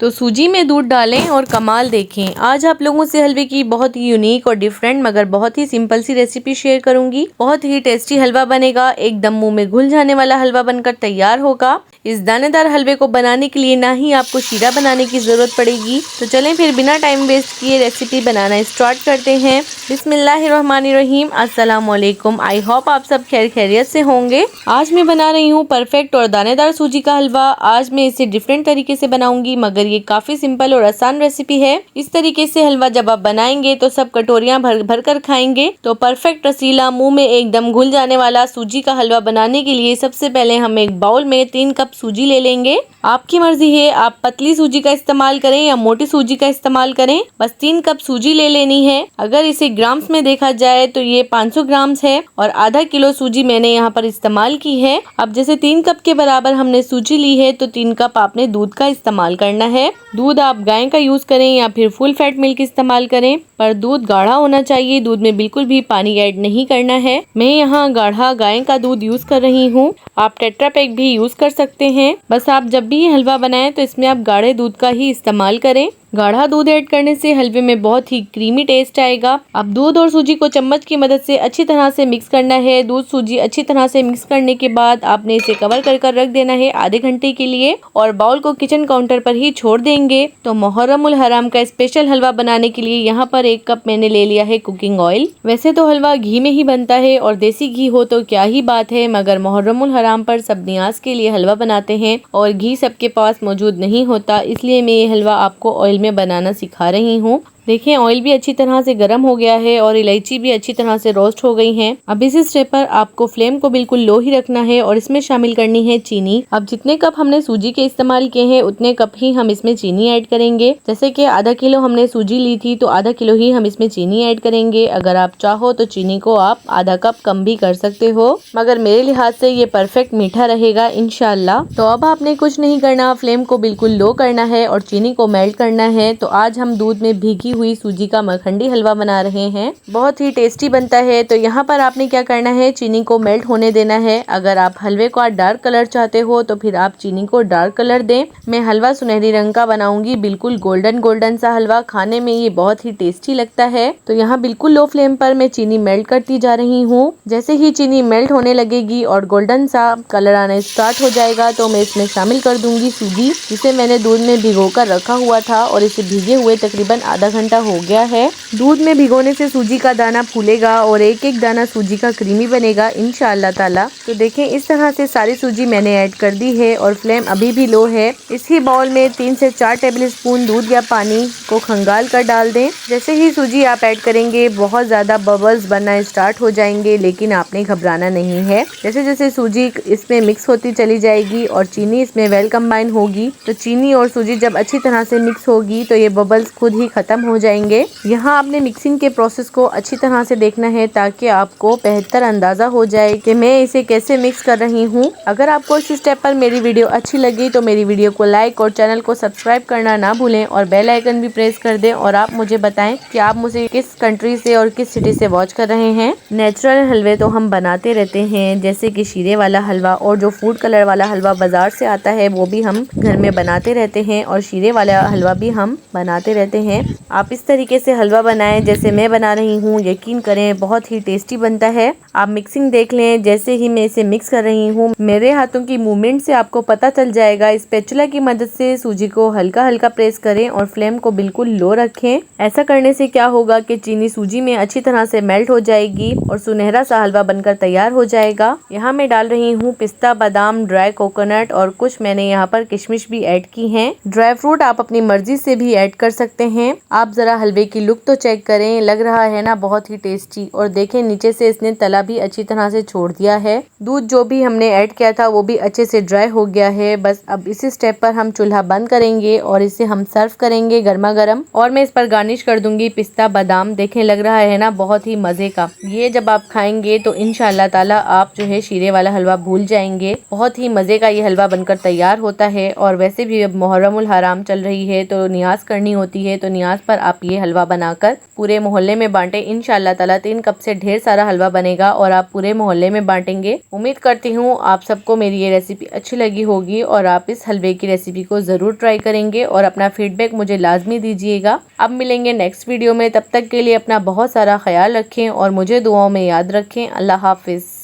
तो सूजी में दूध डालें और कमाल देखें। आज आप लोगों से हलवे की बहुत ही यूनिक और डिफरेंट मगर बहुत ही सिंपल सी रेसिपी शेयर करूंगी। बहुत ही टेस्टी हलवा बनेगा, एकदम मुंह में घुल जाने वाला हलवा बनकर तैयार होगा। इस दानेदार हलवे को बनाने के लिए ना ही आपको शीरा बनाने की जरूरत पड़ेगी। तो चलें फिर बिना टाइम वेस्ट किए रेसिपी बनाना स्टार्ट करते हैं। बिस्मिल्लाहिर्रहमानिर्रहीम। अस्सलाम वालेकुम। आई होप आप सब खैर खैरियत से होंगे। आज मैं बना रही हूँ परफेक्ट और दानेदार सूजी का हलवा। आज मैं इसे डिफरेंट तरीके से बनाऊंगी मगर ये काफी सिंपल और आसान रेसिपी है। इस तरीके से हलवा जब आप बनाएंगे तो सब कटोरियां भर भर कर खाएंगे। तो परफेक्ट रसीला मुंह में एकदम घुल जाने वाला सूजी का हलवा बनाने के लिए सबसे पहले हम एक बाउल में 3 कप सूजी ले लेंगे। आपकी मर्जी है, आप पतली सूजी का इस्तेमाल करें या मोटी सूजी का इस्तेमाल करें। बस 3 कप सूजी ले लेनी है। अगर इसे ग्राम्स में देखा जाए तो ये 500 ग्राम्स है और आधा किलो सूजी मैंने यहाँ पर इस्तेमाल की है। अब जैसे 3 कप के बराबर हमने सूजी ली है तो 3 कप आपने दूध का इस्तेमाल करना है। दूध आप गाय का यूज करें या फिर फुल फैट मिल्क इस्तेमाल करें, पर दूध गाढ़ा होना चाहिए। दूध में बिल्कुल भी पानी ऐड नहीं करना है। मैं यहाँ गाढ़ा गाय का दूध यूज कर रही हूँ। आप टेट्रा पैक भी यूज कर सकते हैं। बस आप जब भी हलवा बनाएं तो इसमें आप गाढ़े दूध का ही इस्तेमाल करें। गाढ़ा दूध ऐड करने से हलवे में बहुत ही क्रीमी टेस्ट आएगा। अब दूध और सूजी को चम्मच की मदद से अच्छी तरह से मिक्स करना है। दूध सूजी अच्छी तरह से मिक्स करने के बाद आपने इसे कवर कर रख देना है आधे घंटे के लिए और बाउल को किचन काउंटर पर ही छोड़ देंगे। तो मुहर्रम उल हराम का स्पेशल हलवा बनाने के लिए यहाँ पर 1 कप मैंने ले लिया है कुकिंग ऑयल। वैसे तो हलवा घी में ही बनता है और देसी घी हो तो क्या ही बात है, मगर मुहर्रम उल हराम पर सब नियाज के लिए हलवा बनाते हैं और घी सबके पास मौजूद नहीं होता, इसलिए मैं ये हलवा आपको ऑयल में बनाना सिखा रही हूँ। देखें ऑयल भी अच्छी तरह से गर्म हो गया है और इलायची भी अच्छी तरह से रोस्ट हो गई हैं। अब इस स्टेप पर आपको फ्लेम को बिल्कुल लो ही रखना है और इसमें शामिल करनी है चीनी। अब जितने कप हमने सूजी के इस्तेमाल किए हैं उतने कप ही हम इसमें चीनी ऐड करेंगे। जैसे कि आधा किलो हमने सूजी ली थी तो आधा किलो ही हम इसमें चीनी ऐड करेंगे। अगर आप चाहो तो चीनी को आप आधा कप कम भी कर सकते हो, मगर मेरे लिहाज से ये परफेक्ट मीठा रहेगा इंशाल्लाह। तो अब आपने कुछ नहीं करना, फ्लेम को बिल्कुल लो करना है और चीनी को मेल्ट करना है। तो आज हम दूध में भीगी हुई सूजी का मखंडी हलवा बना रहे हैं। बहुत ही टेस्टी बनता है। तो यहाँ पर आपने क्या करना है, चीनी को मेल्ट होने देना है। अगर आप हलवे को डार्क कलर चाहते हो तो फिर आप चीनी को डार्क कलर दें। मैं हलवा सुनहरी रंग का बनाऊंगी, बिल्कुल गोल्डन गोल्डन सा हलवा। खाने में ये बहुत ही टेस्टी लगता है। तो यहाँ बिल्कुल लो फ्लेम पर मैं चीनी मेल्ट करती जा रही हूँ। जैसे ही चीनी मेल्ट होने लगेगी और गोल्डन सा कलर आना स्टार्ट हो जाएगा तो मैं इसमें शामिल कर दूंगी सूजी, जिसे मैंने दूध में भिगो कर रखा हुआ था और इसे भीगे हुए तकरीबन आधा घंटा हो गया है। दूध में भिगोने से सूजी का दाना फूलेगा और एक एक दाना सूजी का क्रीमी बनेगा इंशाअल्लाह ताला। तो देखें इस तरह से सारी सूजी मैंने ऐड कर दी है और फ्लेम अभी भी लो है। इसी बाउल में 3 से 4 टेबलस्पून दूध या पानी को खंगाल कर डाल दें। जैसे ही सूजी आप ऐड करेंगे बहुत ज्यादा बबल्स बनना स्टार्ट हो जाएंगे, लेकिन आपने घबराना नहीं है। जैसे जैसे सूजी इसमें मिक्स होती चली जाएगी और चीनी इसमें वेल कंबाइन होगी, तो चीनी और सूजी जब अच्छी तरह से मिक्स होगी तो ये बबल्स खुद ही खत्म हो जाएंगे। यहाँ आपने मिक्सिंग के प्रोसेस को अच्छी तरह से देखना है ताकि आपको बेहतर अंदाजा हो जाए कि मैं इसे कैसे मिक्स कर रही हूँ। अगर आपको इस स्टेप पर मेरी वीडियो अच्छी लगी तो मेरी वीडियो को लाइक और चैनल को सब्सक्राइब करना ना भूलें और बेल आइकन भी प्रेस कर दें। और आप मुझे बताएं कि आप मुझे किस कंट्री से और किस सिटी से वॉच कर रहे हैं। नेचुरल हलवे तो हम बनाते रहते हैं, जैसे कि शीरे वाला हलवा और जो फूड कलर वाला हलवा बाजार से आता है वो भी हम घर में बनाते रहते हैं और शीरे वाला हलवा भी हम बनाते रहते हैं। आप इस तरीके से हलवा बनाएं जैसे मैं बना रही हूँ, यकीन करें बहुत ही टेस्टी बनता है। आप मिक्सिंग देख लें, जैसे ही मैं इसे मिक्स कर रही हूँ मेरे हाथों की मूवमेंट से आपको पता चल जाएगा। स्पैचुला की मदद से सूजी को हल्का हल्का प्रेस करें और फ्लेम को बिल्कुल लो रखें। ऐसा करने से क्या होगा कि चीनी सूजी में अच्छी तरह से मेल्ट हो जाएगी और सुनहरा सा हलवा बनकर तैयार हो जाएगा। यहाँ मैं डाल रही हूँ पिस्ता, बादाम, ड्राई कोकोनट और कुछ मैंने यहाँ पर किशमिश भी ऐड की है। ड्राई फ्रूट आप अपनी मर्जी से भी ऐड कर सकते हैं। आप जरा हलवे की लुक तो चेक करें, लग रहा है ना बहुत ही टेस्टी। और देखें नीचे से इसने तला भी अच्छी तरह से छोड़ दिया है। दूध जो भी हमने ऐड किया था वो भी अच्छे से ड्राई हो गया है। बस अब इसी स्टेप पर हम चूल्हा बंद करेंगे और इसे हम सर्व करेंगे गर्मा गर्म। और मैं इस पर गार्निश कर दूंगी पिस्ता, बादाम। देखें लग रहा है ना बहुत ही मजे का। ये जब आप खाएंगे तो इंशाअल्लाह ताला आप जो है शीरे वाला हलवा भूल जाएंगे। बहुत ही मजे का ये हलवा बनकर तैयार होता है। और वैसे भी अब मुहर्रम उल हराम चल रही है तो नियाज करनी होती है, तो नियाज पर और आप ये हलवा बनाकर पूरे मोहल्ले में बांटें। इंशाल्लाह ताला 3 कप से ढेर सारा हलवा बनेगा और आप पूरे मोहल्ले में बांटेंगे। उम्मीद करती हूँ आप सबको मेरी ये रेसिपी अच्छी लगी होगी और आप इस हलवे की रेसिपी को ज़रूर ट्राई करेंगे और अपना फीडबैक मुझे लाजमी दीजिएगा। अब मिलेंगे नेक्स्ट वीडियो में, तब तक के लिए अपना बहुत सारा ख्याल रखें और मुझे दुआओं में याद रखें। अल्लाह हाफिज़।